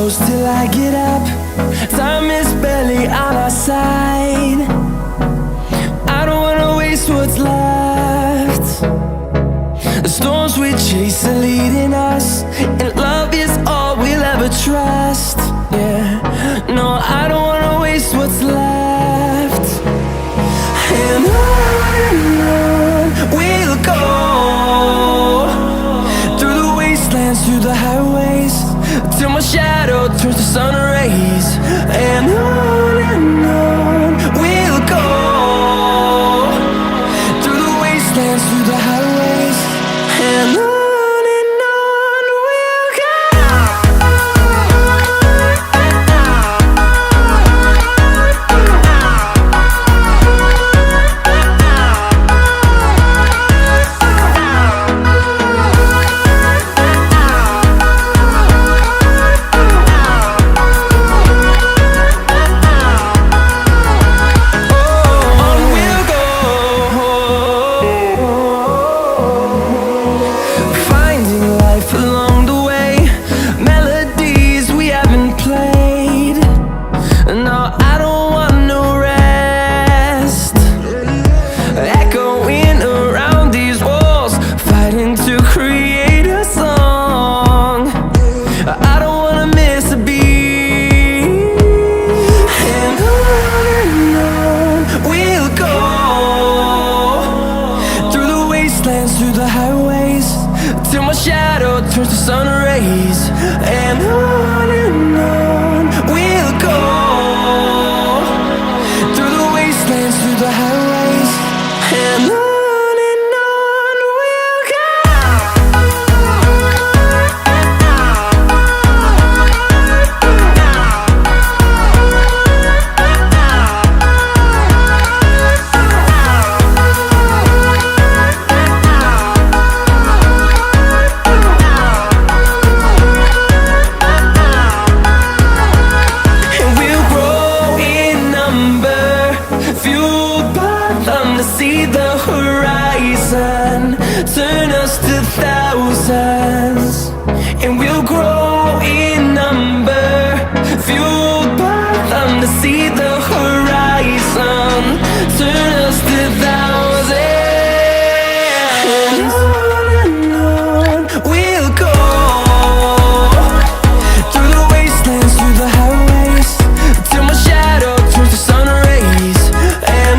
close till I get up. Time is barely on our side. I don't wanna waste what's left. The storms we chase are leading us, and love is all we'll ever trust. Yeah, no, I don't wanna waste what's left. And on we'll go, through the wastelands, through the highways, till my shadow turns to sun rays. And on we'll go, through the wastelands, through the highways, and on we'll go. Through the highways, till my shadow turns to sun rays. And on we'll go, through the wastelands, through the highways, and on we'll go. See the horizon, turn us to thousands, and we'll grow in number, fueled by them. To see the horizon, turn us to thousands, and on we'll go, through the wastelands, through the highways, till my shadow turns to sun rays. And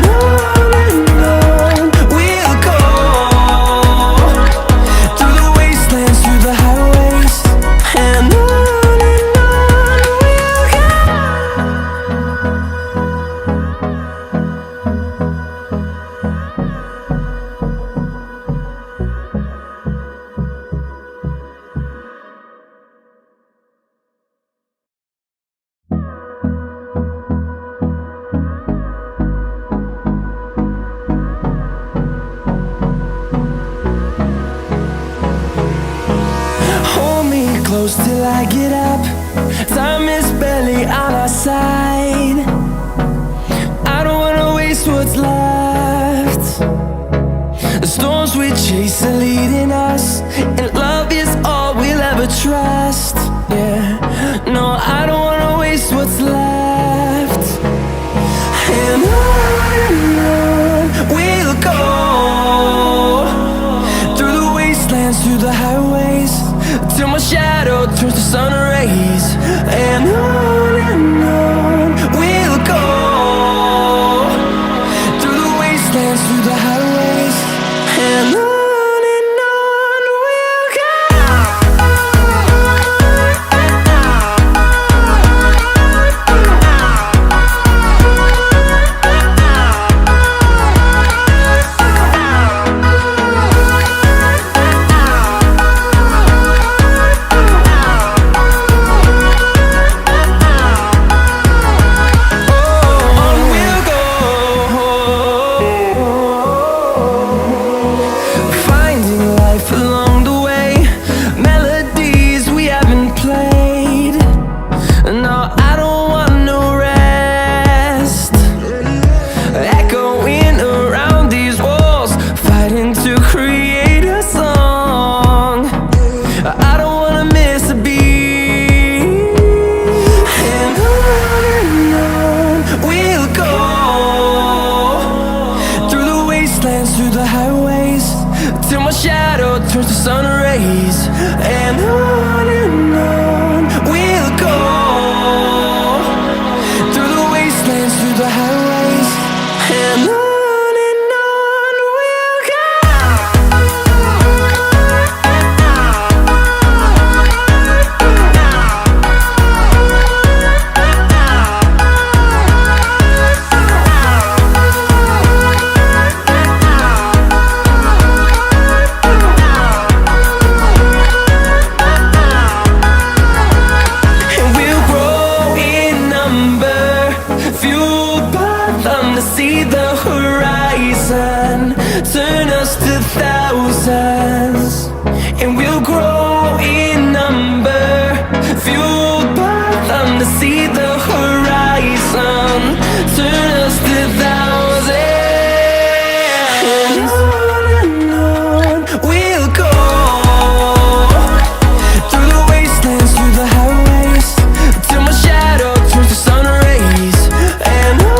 close till I get up. Time is barely on our side. I don't wanna waste what's left. The storms we chase are leading us, and love is all we'll ever trust. Yeah, no, I don't wanna waste what's left. And on we'll go, through the wastelands, through the highways, till my shadow turns to sun rays. And on we'll go, through the wastelands, through the highways, and on turns to sun rays, and on we'll go, through the wastelands, through the highways, and on we'll go. See the horizon, turn us to thousands, and we'll grow in number, fueled by them to see the horizon, turn us to thousands, and on we'll go, through the wastelands, through the highways, till my shadow turns to sun rays, and on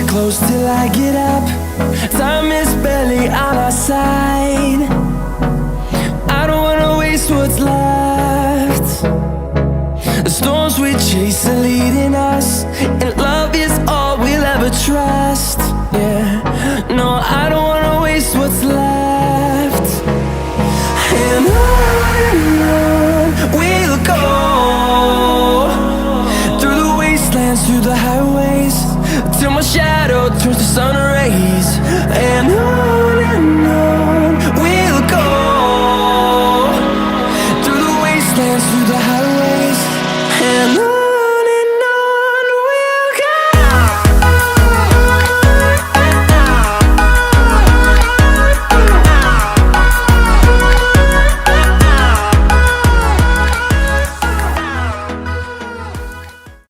close till I get up. Time is barely on our side. I don't wanna waste what's left. The storms we chase are leading us, and love is all we'll ever trust. Yeah, no, I don't wanna waste what's left. And on we'll go, through the wastelands, through the highways, till my shadow turns to sun rays, and on we'll go, through the wastelands, through the highways.